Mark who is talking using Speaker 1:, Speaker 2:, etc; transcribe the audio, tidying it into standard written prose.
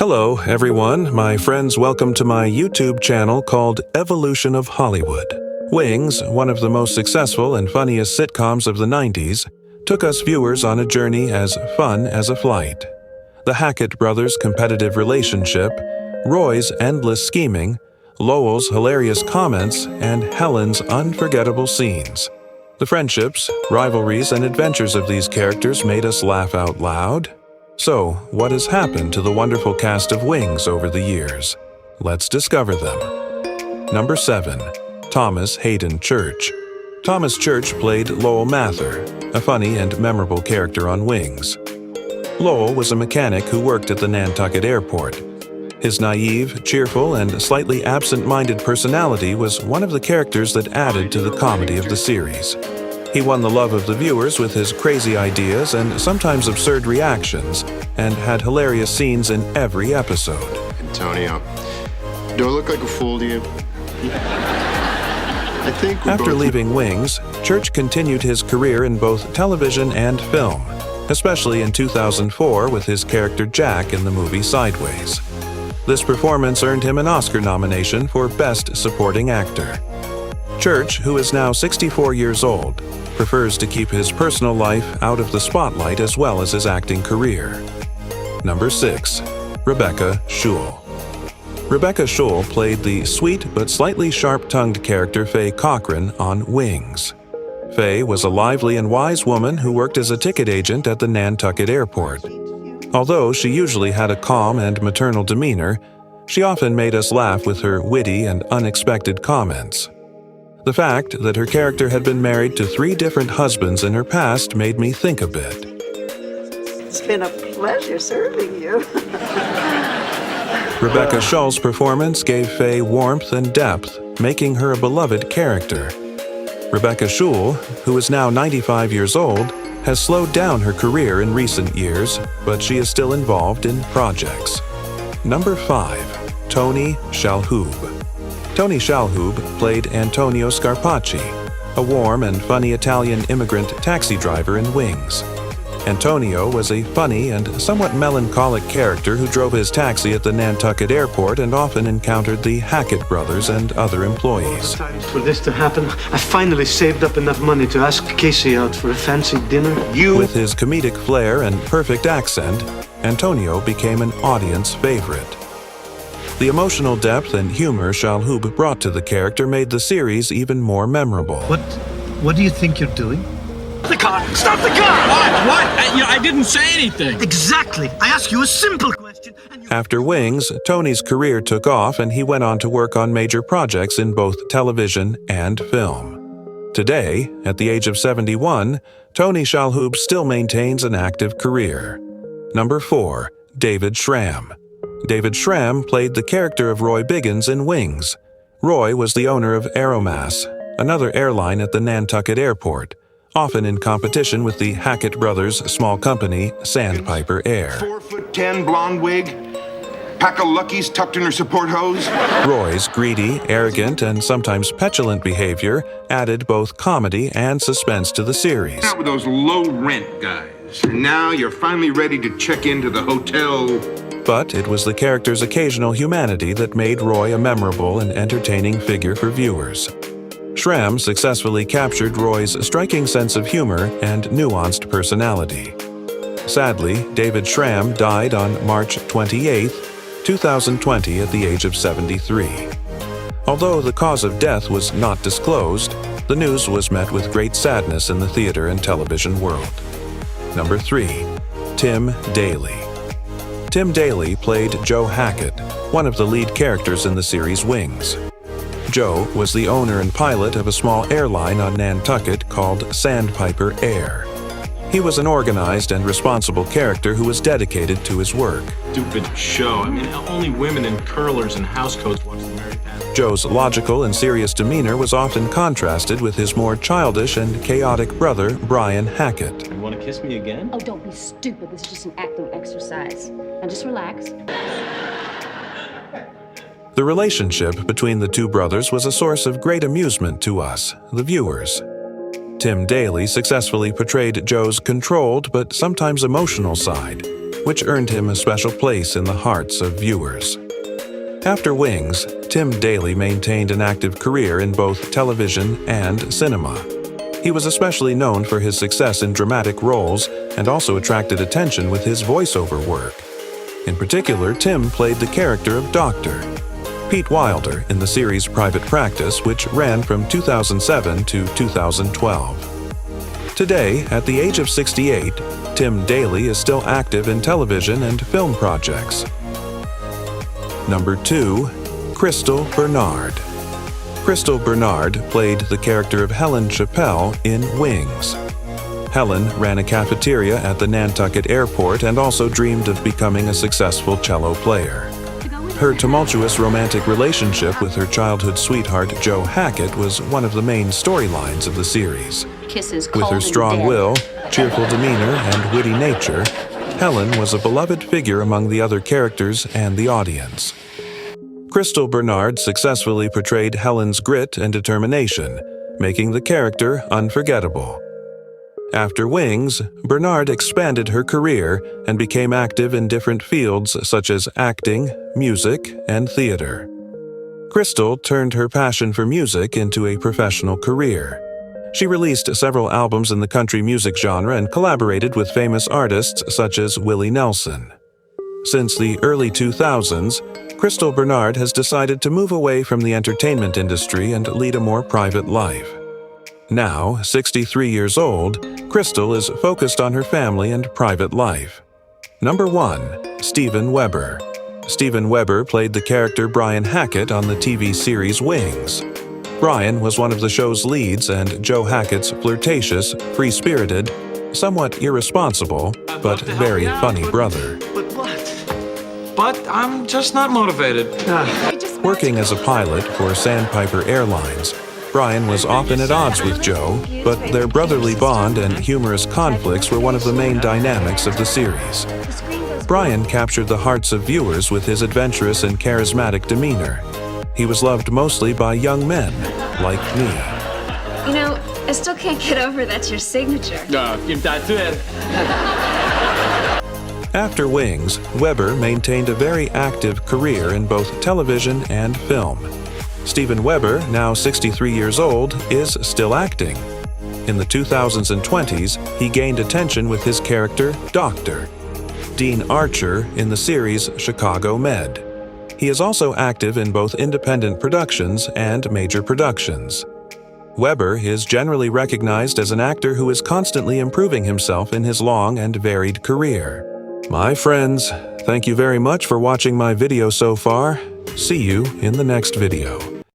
Speaker 1: Hello, everyone. My friends, welcome to my YouTube channel called Evolution of Hollywood. Wings, one of the most successful and funniest sitcoms of the 90s, took us viewers on a journey as fun as a flight. The Hackett brothers' competitive relationship, Roy's endless scheming, Lowell's hilarious comments, and Helen's unforgettable scenes. The friendships, rivalries, and adventures of these characters made us laugh out loud. So, what has happened to the wonderful cast of Wings over the years? Let's discover them. Number 7. Thomas Haden Church. Thomas Church played Lowell Mather, a funny and memorable character on Wings. Lowell was a mechanic who worked at the Nantucket airport. His naive, cheerful, and slightly absent-minded personality was one of the characters that added to the comedy of the series. He won the love of the viewers with his crazy ideas and sometimes absurd reactions, and had hilarious scenes in every episode.
Speaker 2: Antonio, do I look like a fool to you? I think
Speaker 1: After leaving Wings, Church continued his career in both television and film, especially in 2004 with his character Jack in the movie Sideways. This performance earned him an Oscar nomination for Best Supporting Actor. Church, who is now 64 years old, prefers to keep his personal life out of the spotlight as well as his acting career. Number 6. Rebecca Schull. Rebecca Schull played the sweet but slightly sharp-tongued character Faye Cochran on Wings. Faye was a lively and wise woman who worked as a ticket agent at the Nantucket airport. Although she usually had a calm and maternal demeanor, she often made us laugh with her witty and unexpected comments. The fact that her character had been married to 3 different husbands in her past made me think a bit.
Speaker 3: It's been a pleasure serving you.
Speaker 1: Rebecca Schull's performance gave Faye warmth and depth, making her a beloved character. Rebecca Schull, who is now 95 years old, has slowed down her career in recent years, but she is still involved in projects. Number 5. Tony Shalhoub. Tony Shalhoub played Antonio Scarpacci, a warm and funny Italian immigrant taxi driver in Wings. Antonio was a funny and somewhat melancholic character who drove his taxi at the Nantucket airport and often encountered the Hackett brothers and other employees.
Speaker 4: For this to happen, I finally saved up enough money to ask Casey out for a fancy dinner.
Speaker 1: With his comedic flair and perfect accent, Antonio became an audience favorite. The emotional depth and humor Shalhoub brought to the character made the series even more memorable.
Speaker 4: What do you think you're doing? The car! Stop the car!
Speaker 5: What? I didn't say anything.
Speaker 4: Exactly. I ask you a simple question.
Speaker 1: After Wings, Tony's career took off and he went on to work on major projects in both television and film. Today, at the age of 71, Tony Shalhoub still maintains an active career. Number 4. David Schramm. David Schramm played the character of Roy Biggins in Wings. Roy was the owner of Aeromass, another airline at the Nantucket airport, often in competition with the Hackett brothers' small company, Sandpiper Air.
Speaker 6: 4'10" blonde wig, pack of Luckies tucked in her support hose.
Speaker 1: Roy's greedy, arrogant, and sometimes petulant behavior added both comedy and suspense to the series.
Speaker 6: Out with those low-rent guys. And now you're finally ready to check into the hotel.
Speaker 1: But it was the character's occasional humanity that made Roy a memorable and entertaining figure for viewers. Schramm successfully captured Roy's striking sense of humor and nuanced personality. Sadly, David Schramm died on March 28, 2020 at the age of 73. Although the cause of death was not disclosed, the news was met with great sadness in the theater and television world. Number 3. Tim Daly. Tim Daly played Joe Hackett, one of the lead characters in the series Wings. Joe was the owner and pilot of a small airline on Nantucket called Sandpiper Air. He was an organized and responsible character who was dedicated to his work.
Speaker 5: Stupid show. Only women in curlers and housecoats watch the Mary Pat.
Speaker 1: Joe's logical and serious demeanor was often contrasted with his more childish and chaotic brother, Brian Hackett.
Speaker 5: You want to kiss me again?
Speaker 7: Oh, don't be stupid. This is just an acting exercise. Now just relax.
Speaker 1: The relationship between the two brothers was a source of great amusement to us, the viewers. Tim Daly successfully portrayed Joe's controlled but sometimes emotional side. which earned him a special place in the hearts of viewers. After Wings, Tim Daly maintained an active career in both television and cinema. He was especially known for his success in dramatic roles and also attracted attention with his voiceover work. In particular, Tim played the character of Dr. Pete Wilder in the series Private Practice, which ran from 2007 to 2012. Today, at the age of 68, Tim Daly is still active in television and film projects. Number 2. Crystal Bernard. Crystal Bernard played the character of Helen Chappel in Wings. Helen ran a cafeteria at the Nantucket airport and also dreamed of becoming a successful cello player. Her tumultuous romantic relationship with her childhood sweetheart Joe Hackett was one of the main storylines of the series. With her strong will, cheerful demeanor, and witty nature, Helen was a beloved figure among the other characters and the audience. Crystal Bernard successfully portrayed Helen's grit and determination, making the character unforgettable. After Wings, Bernard expanded her career and became active in different fields such as acting, music, and theater. Crystal turned her passion for music into a professional career. She released several albums in the country music genre and collaborated with famous artists such as Willie Nelson. Since the early 2000s, Crystal Bernard has decided to move away from the entertainment industry and lead a more private life. Now, 63 years old, Crystal is focused on her family and private life. Number 1. Steven Weber. Steven Weber played the character Brian Hackett on the TV series Wings. Brian was one of the show's leads and Joe Hackett's flirtatious, free-spirited, somewhat irresponsible, but very funny brother.
Speaker 4: But what?
Speaker 5: But I'm just not motivated.
Speaker 1: Working as a pilot for Sandpiper Airlines, Brian was often at odds with Joe, but their brotherly bond and humorous conflicts were one of the main dynamics of the series. Brian captured the hearts of viewers with his adventurous and charismatic demeanor. He was loved mostly by young men, like me.
Speaker 7: You know, I still can't get over that's your signature.
Speaker 1: After Wings, Weber maintained a very active career in both television and film. Steven Weber, now 63 years old, is still acting. In the 2000s and 20s, he gained attention with his character, Dr. Dean Archer in the series Chicago Med. He is also active in both independent productions and major productions. Weber is generally recognized as an actor who is constantly improving himself in his long and varied career. My friends, thank you very much for watching my video so far. See you in the next video.